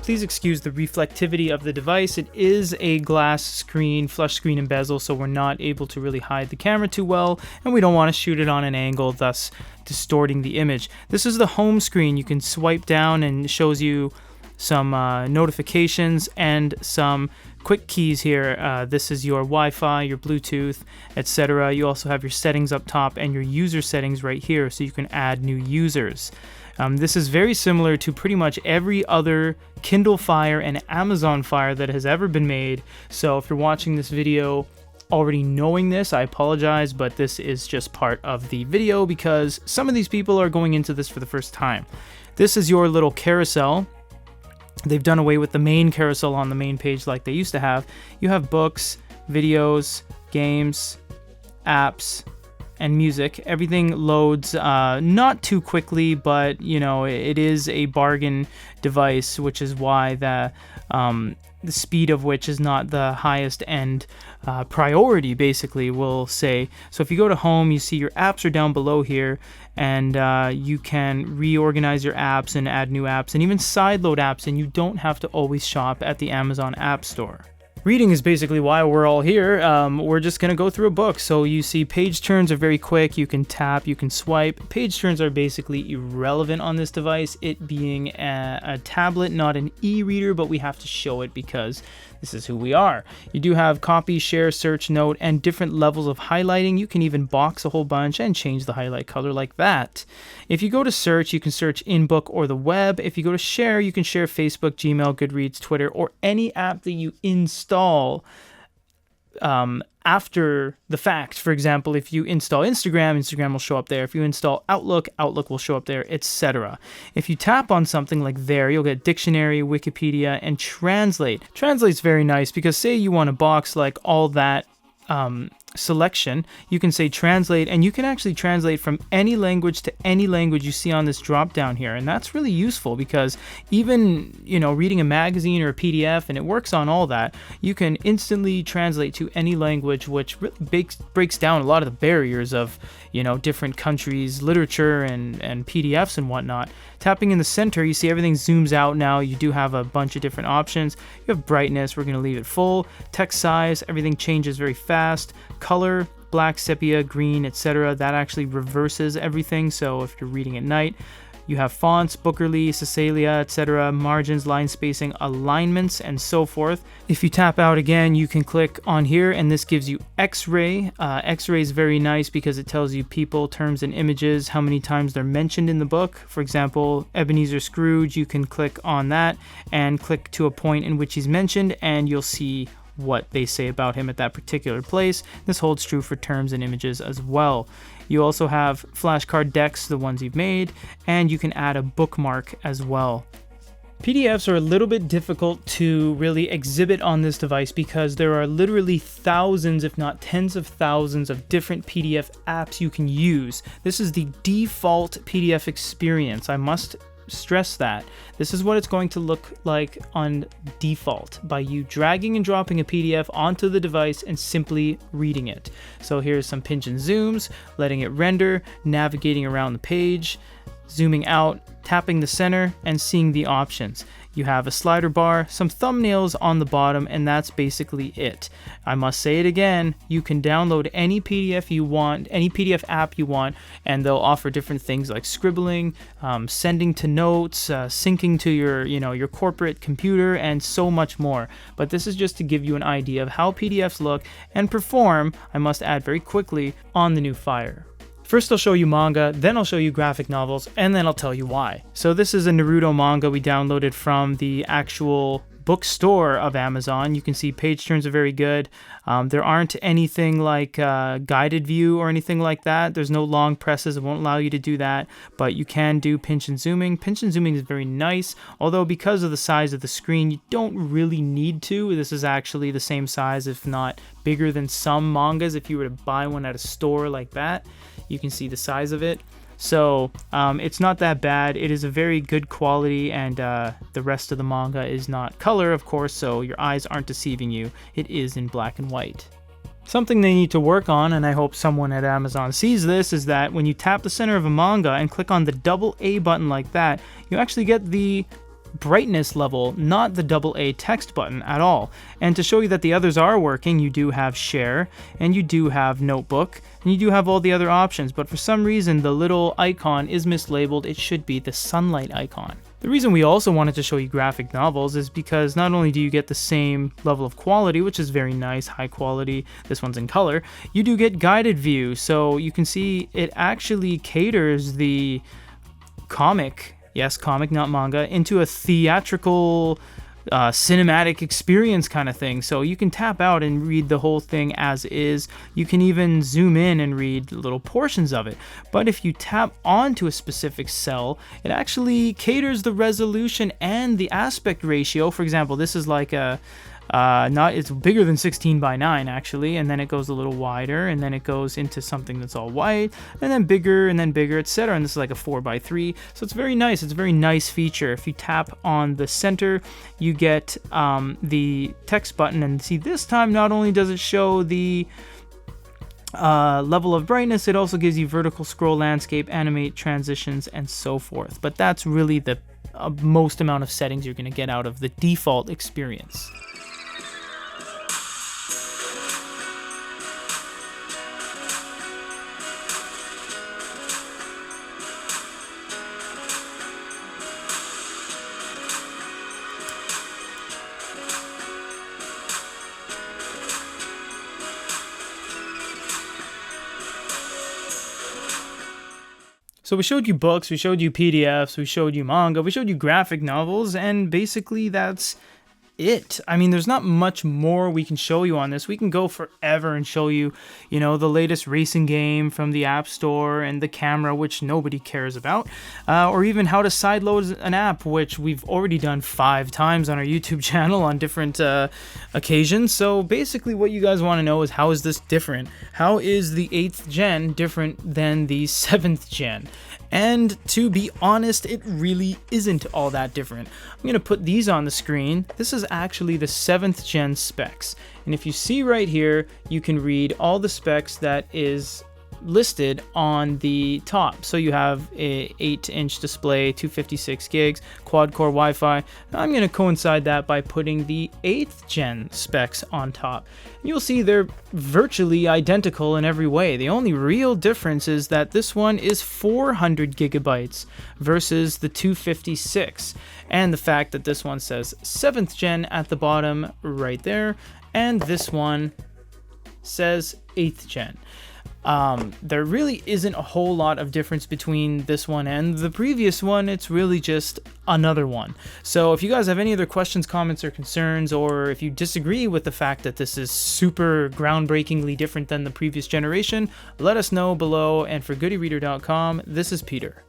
Please excuse the reflectivity of the device. It is a glass screen, flush screen and bezel, so we're not able to really hide the camera too well, and we don't want to shoot it on an angle, thus distorting the image. This is the home screen. You can swipe down and it shows you some notifications and some quick keys here. This is your Wi-Fi, your Bluetooth, etc. You also have your settings up top and your user settings right here, so you can add new users. This is very similar to pretty much every other Kindle Fire and Amazon Fire that has ever been made. So if you're watching this video already knowing this, I apologize, but this is just part of the video because some of these people are going into this for the first time. This is your little carousel. They've done away with the main carousel on the main page like they used to have. You have books, videos, games, apps, and music. Everything loads not too quickly, but you know, it is a bargain device, which is why the speed of which is not the highest end priority, basically, we'll say. So if you go to home, you see your apps are down below here, and you can reorganize your apps and add new apps and even sideload apps, and you don't have to always shop at the Amazon App Store. Reading is basically why we're all here. We're just going to go through a book. So you see page turns are very quick. You can tap, you can swipe. Page turns are basically irrelevant on this device, it being a tablet, not an e-reader, but we have to show it because this is who we are. You do have copy, share, search, note, and different levels of highlighting. You can even box a whole bunch and change the highlight color like that. If you go to search, you can search in book or the web. If you go to share, you can share Facebook, Gmail, Goodreads, Twitter, or any app that you install after the fact. For example, if you install Instagram, Instagram will show up there. If you install Outlook, Outlook will show up there, etc. If you tap on something like there, you'll get dictionary, Wikipedia, and translate. Translate's very nice because say you want to box like all that selection, you can say translate, and you can actually translate from any language to any language you see on this drop down here. And that's really useful because even, you know, reading a magazine or a PDF, and it works on all that, you can instantly translate to any language, which really breaks down a lot of the barriers of, you know, different countries' literature and PDFs and whatnot. Tapping in the center, you see everything zooms out now. You do have a bunch of different options. You have brightness, we're going to leave it full. Text size, everything changes very fast. Color, black, sepia, green, etc. That actually reverses everything. So if you're reading at night, you have fonts, Bookerly, Caecilia, etc., margins, line spacing, alignments, and so forth. If you tap out again, you can click on here, and this gives you X-ray. X-ray is very nice because it tells you people, terms, and images, how many times they're mentioned in the book. For example, Ebenezer Scrooge, you can click on that and click to a point in which he's mentioned, and you'll see what they say about him at that particular place. This holds true for terms and images as well. You also have flashcard decks, the ones you've made, and you can add a bookmark as well. PDFs are a little bit difficult to really exhibit on this device because there are literally thousands, if not tens of thousands, of different PDF apps you can use. This is the default PDF experience. I must stress that. This is what it's going to look like on default by you dragging and dropping a PDF onto the device and simply reading it. So here's some pinch and zooms, letting it render, navigating around the page, zooming out, tapping the center, and seeing the options. You have a slider bar, some thumbnails on the bottom, and that's basically it. I must say it again, you can download any PDF you want, any PDF app you want, and they'll offer different things like scribbling, sending to notes, syncing to your corporate computer, and so much more. But this is just to give you an idea of how PDFs look and perform, I must add very quickly, on the new Fire. First I'll show you manga, then I'll show you graphic novels, and then I'll tell you why. So this is a Naruto manga we downloaded from the actual bookstore of Amazon. You can see page turns are very good. There aren't anything like guided view or anything like that. There's no long presses. It won't allow you to do that, but you can do pinch and zooming. Pinch and zooming is very nice, although because of the size of the screen, you don't really need to. This is actually the same size, if not bigger than some mangas. If you were to buy one at a store like that, you can see the size of it. So it's not that bad. It is a very good quality, and the rest of the manga is not color, of course, so your eyes aren't deceiving you. It is in black and white. Something they need to work on, and I hope someone at Amazon sees this, is that when you tap the center of a manga and click on the double A button like that, you actually get the brightness level, not the double A text button at all. And to show you that the others are working, you do have share, and you do have notebook, and you do have all the other options, but for some reason the little icon is mislabeled. It should be the sunlight icon. The reason we also wanted to show you graphic novels is because not only do you get the same level of quality, which is very nice, high quality, this one's in color, you do get guided view, so you can see it actually caters the comic, yes, comic, not manga, into a theatrical, cinematic experience kind of thing. So you can tap out and read the whole thing as is. You can even zoom in and read little portions of it. But if you tap onto a specific cell, it actually caters the resolution and the aspect ratio. For example, this is like a it's bigger than 16:9 actually, and then it goes a little wider, and then it goes into something that's all white, and then bigger, etc. And this is like a 4:3, so it's very nice. It's a very nice feature. If you tap on the center, you get the text button, and see, this time not only does it show the level of brightness, it also gives you vertical scroll, landscape, animate, transitions, and so forth. But that's really the most amount of settings you're going to get out of the default experience. So we showed you books, we showed you PDFs, we showed you manga, we showed you graphic novels, and basically that's it. I mean, there's not much more we can show you on this. We can go forever and show you, the latest racing game from the App Store and the camera, which nobody cares about, or even how to sideload an app, which we've already done 5 times on our YouTube channel on different occasions. So basically what you guys want to know is, how is this different? How is the 8th gen different than the 7th gen? And to be honest, it really isn't all that different. I'm going to put these on the screen. This is actually the 7th gen specs. And if you see right here, you can read all the specs that is listed on the top. So you have a 8-inch display, 256 gigs, quad-core Wi-Fi. I'm going to coincide that by putting the 8th gen specs on top. You'll see they're virtually identical in every way. The only real difference is that this one is 400 gigabytes versus the 256, and the fact that this one says 7th gen at the bottom right there, and this one says 8th gen. There really isn't a whole lot of difference between this one and the previous one. It's really just another one. So if you guys have any other questions, comments, or concerns, or if you disagree with the fact that this is super groundbreakingly different than the previous generation, let us know below. And for goodyreader.com, this is Peter.